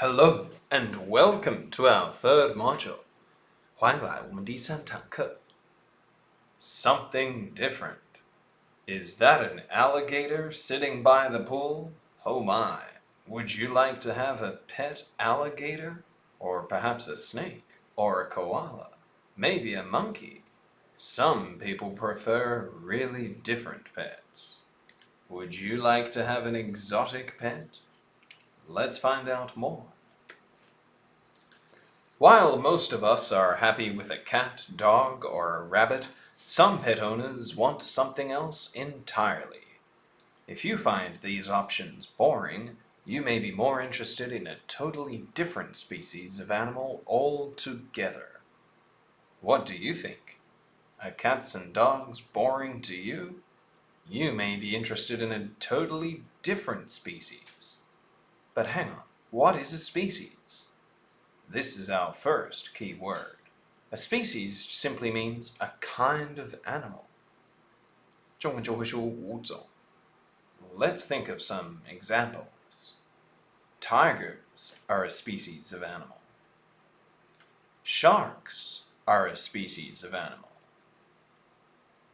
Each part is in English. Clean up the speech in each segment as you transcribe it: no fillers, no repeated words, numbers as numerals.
Hello and welcome to our third module. 欢迎来我们第三堂课。Something different. Is that an alligator sitting by the pool? Oh my. Would you like to have a pet alligator? Or perhaps a snake? Or a koala? Maybe a monkey? Some people prefer really different pets. Would you like to have an exotic pet? Let's find out more. While most of us are happy with a cat, dog, or a rabbit, some pet owners want something else entirely. If you find these options boring, you may be more interested in a totally different species of animal altogether. What do you think? Are cats and dogs boring to you? You may be interested in a totally different species. But hang on, what is a species? This is our first key word. A species simply means a kind of animal. 中文就会说物种. Let's think of some examples. Tigers are a species of animal. Sharks are a species of animal.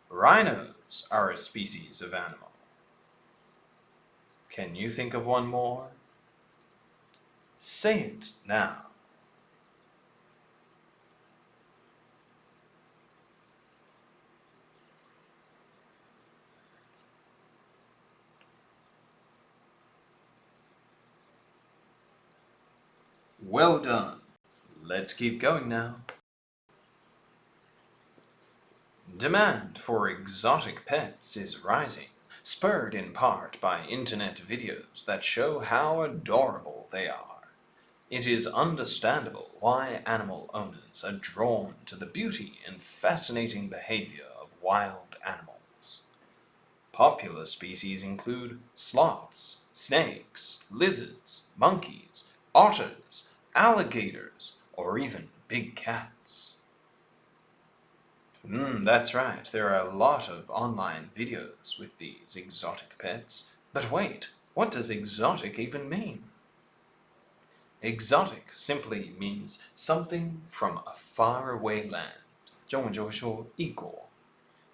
Rhinos are a species of animal. Can you think of one more? Say it now. Well done. Let's keep going now. Demand for exotic pets is rising, spurred in part by internet videos that show how adorable they are. It is understandable why animal owners are drawn to the beauty and fascinating behavior of wild animals. Popular species include sloths, snakes, lizards, monkeys, otters, alligators, or even big cats. That's right, there are a lot of online videos with these exotic pets. But wait, what does exotic even mean? Exotic simply means something from a faraway land. 中文就会说异国.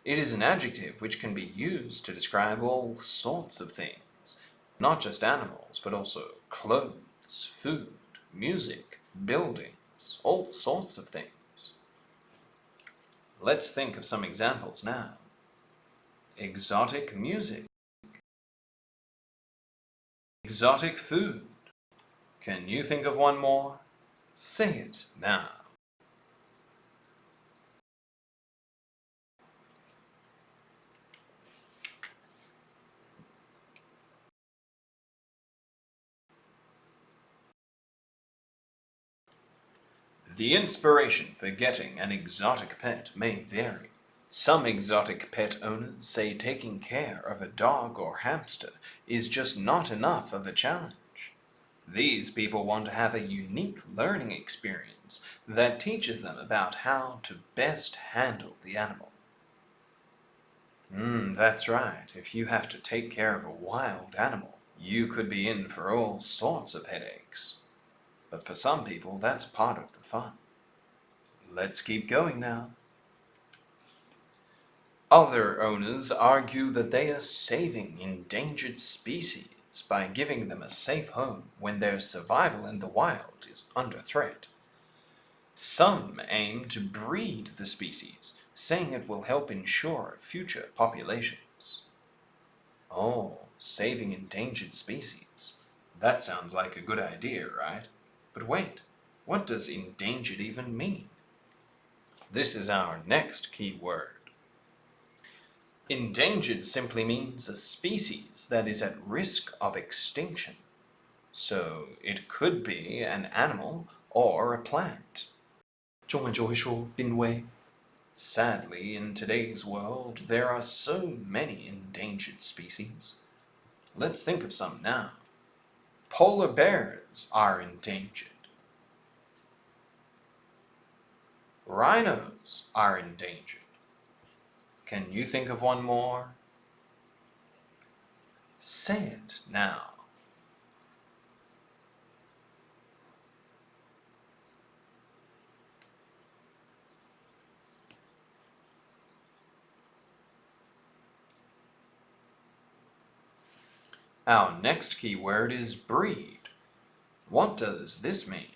It is an adjective which can be used to describe all sorts of things, not just animals, but also clothes, food, music, buildings, all sorts of things. Let's think of some examples now. Exotic music. Exotic food. Can you think of one more? Say it now. The inspiration for getting an exotic pet may vary. Some exotic pet owners say taking care of a dog or hamster is just not enough of a challenge. These people want to have a unique learning experience that teaches them about how to best handle the animal. That's right. If you have to take care of a wild animal, you could be in for all sorts of headaches. But for some people, that's part of the fun. Let's keep going now. Other owners argue that they are saving endangered species by giving them a safe home when their survival in the wild is under threat. Some aim to breed the species, saying it will help ensure future populations. Oh, saving endangered species. That sounds like a good idea, right? But wait, what does endangered even mean? This is our next key word. Endangered simply means a species that is at risk of extinction. So it could be an animal or a plant. 中文就会说濒危. Sadly, in today's world, there are so many endangered species. Let's think of some now. Polar bears are endangered. Rhinos are endangered. Can you think of one more? Say it now. Our next keyword is breed. What does this mean?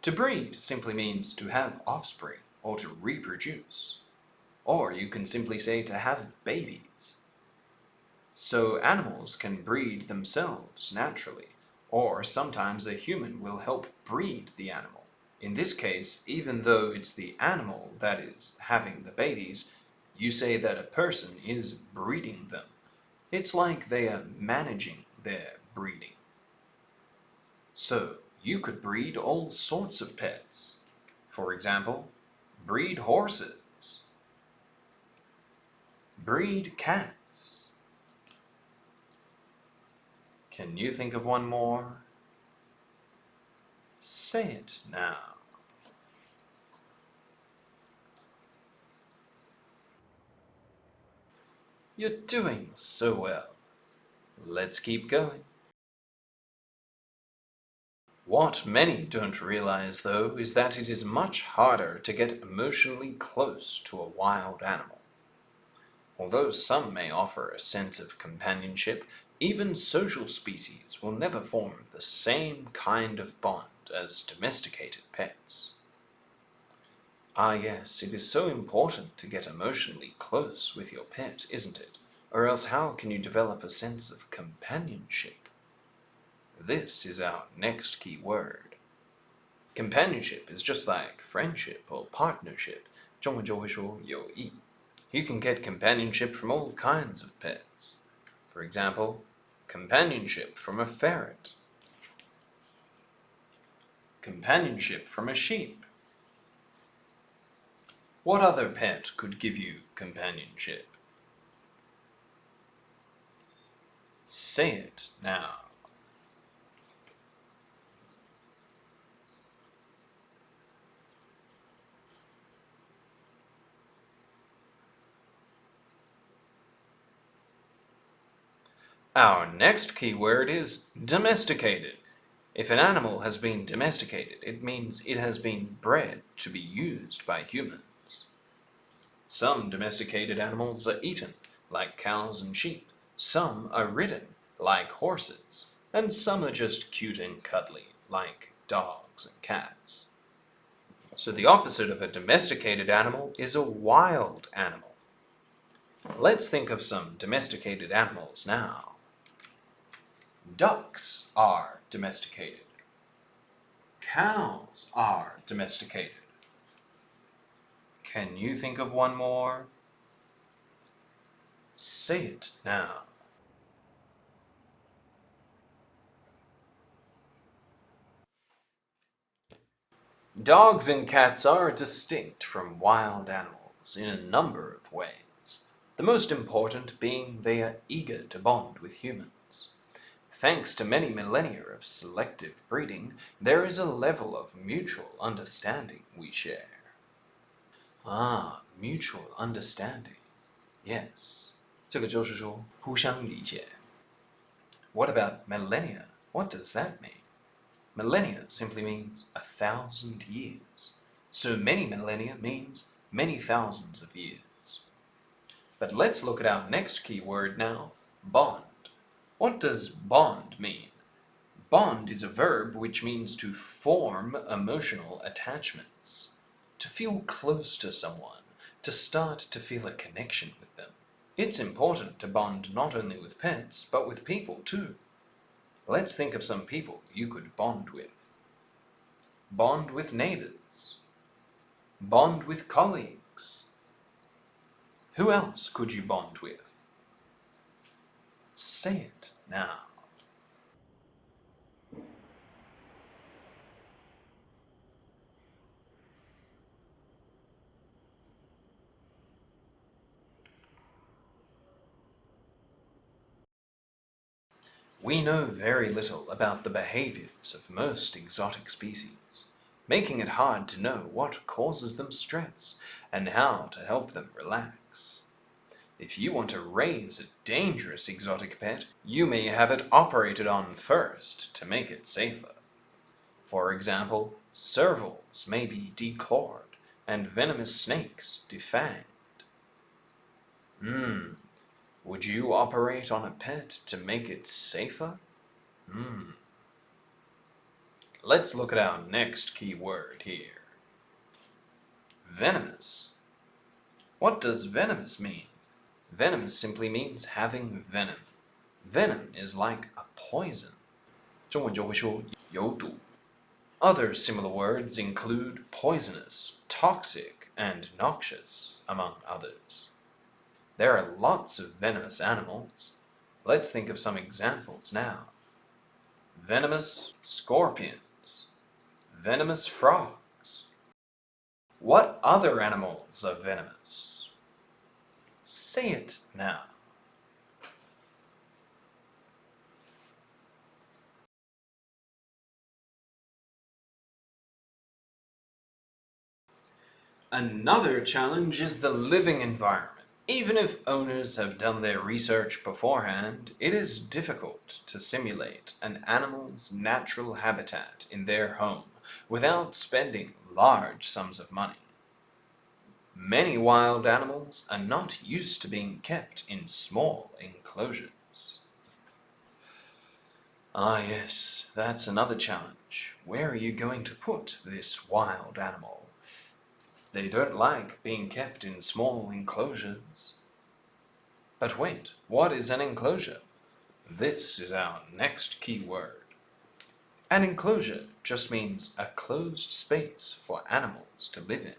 To breed simply means to have offspring or to reproduce. Or you can simply say to have babies. So animals can breed themselves naturally, or sometimes a human will help breed the animal. In this case, even though it's the animal that is having the babies, you say that a person is breeding them. It's like they are managing their breeding. So, you could breed all sorts of pets. For example, breed horses, breed cats. Can you think of one more? Say it now. You're doing so well. Let's keep going. What many don't realize, though, is that it is much harder to get emotionally close to a wild animal. Although some may offer a sense of companionship, even social species will never form the same kind of bond as domesticated pets. Ah yes, it is so important to get emotionally close with your pet, isn't it? Or else how can you develop a sense of companionship? This is our next key word. Companionship is just like friendship or partnership. 中文就会说友谊. You can get companionship from all kinds of pets. For example, companionship from a ferret. Companionship from a sheep. What other pet could give you companionship? Say it now. Our next keyword is domesticated. If an animal has been domesticated, it means it has been bred to be used by humans. Some domesticated animals are eaten, like cows and sheep. Some are ridden, like horses. And some are just cute and cuddly, like dogs and cats. So the opposite of a domesticated animal is a wild animal. Let's think of some domesticated animals now. Ducks are domesticated. Cows are domesticated. Can you think of one more? Say it now. Dogs and cats are distinct from wild animals in a number of ways, the most important being they are eager to bond with humans. Thanks to many millennia of selective breeding, there is a level of mutual understanding we share. Ah, mutual understanding. Yes. 这个就是说互相理解. What about millennia? What does that mean? Millennia simply means 1,000 years. So many millennia means many thousands of years. But let's look at our next key word now, bond. What does bond mean? Bond is a verb which means to form emotional attachments. To feel close to someone, to start to feel a connection with them. It's important to bond not only with pets, but with people too. Let's think of some people you could bond with. Bond with neighbors. Bond with colleagues. Who else could you bond with? Say it now. We know very little about the behaviors of most exotic species, making it hard to know what causes them stress and how to help them relax. If you want to raise a dangerous exotic pet, you may have it operated on first to make it safer. For example, servals may be declawed and venomous snakes defanged. Would you operate on a pet to make it safer? Let's look at our next key word here. Venomous. What does venomous mean? Venomous simply means having venom. Venom is like a poison. 中文就会说有毒. Other similar words include poisonous, toxic, and noxious, among others. There are lots of venomous animals. Let's think of some examples now. Venomous scorpions, venomous frogs. What other animals are venomous? Say it now. Another challenge is the living environment. Even if owners have done their research beforehand, it is difficult to simulate an animal's natural habitat in their home without spending large sums of money. Many wild animals are not used to being kept in small enclosures. Ah yes, that's another challenge. Where are you going to put this wild animal? They don't like being kept in small enclosures. But wait, what is an enclosure? This is our next key word. An enclosure just means a closed space for animals to live in.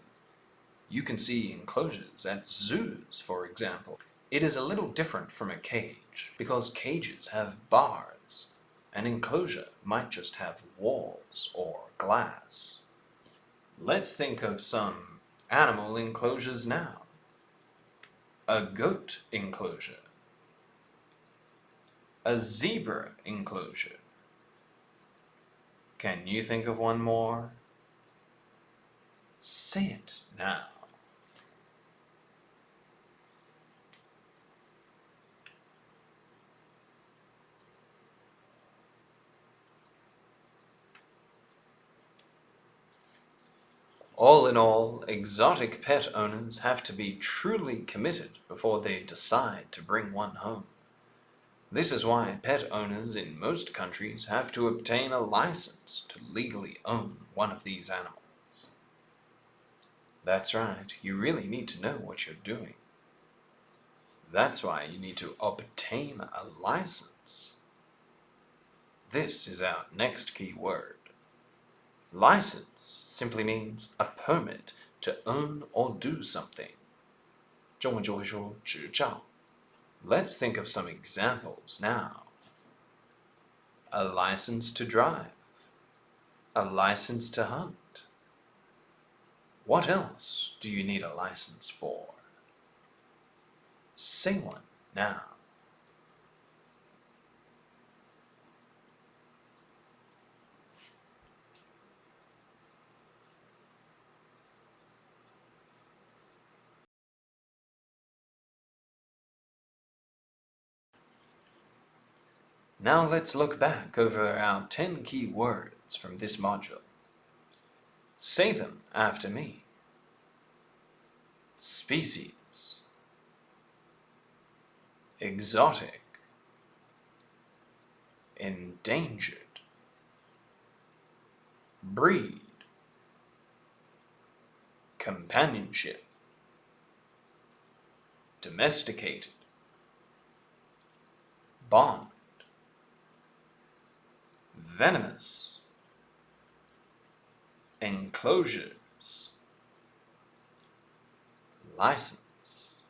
You can see enclosures at zoos, for example. It is a little different from a cage, because cages have bars. An enclosure might just have walls or glass. Let's think of some animal enclosures now. A goat enclosure. A zebra enclosure. Can you think of one more? Say it now. All in all, exotic pet owners have to be truly committed before they decide to bring one home. This is why pet owners in most countries have to obtain a license to legally own one of these animals. That's right, you really need to know what you're doing. That's why you need to obtain a license. This is our next key word. License simply means a permit to own or do something. 中文就会说执照. Let's think of some examples now. A license to drive. A license to hunt. What else do you need a license for? Say one now. Now let's look back over our 10 key words from this module. Say them after me. Species. Exotic. Endangered. Breed. Companionship. Domesticated. Bond. Venomous. Enclosures. License.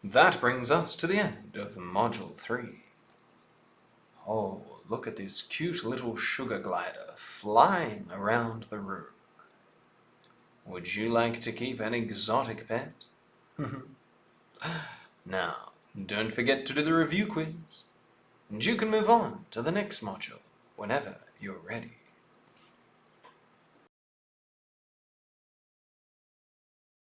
That brings us to the end of Module 3. Oh, look at this cute little sugar glider flying around the room. Would you like to keep an exotic pet? Now, don't forget to do the review quiz, and you can move on to the next module whenever you're ready.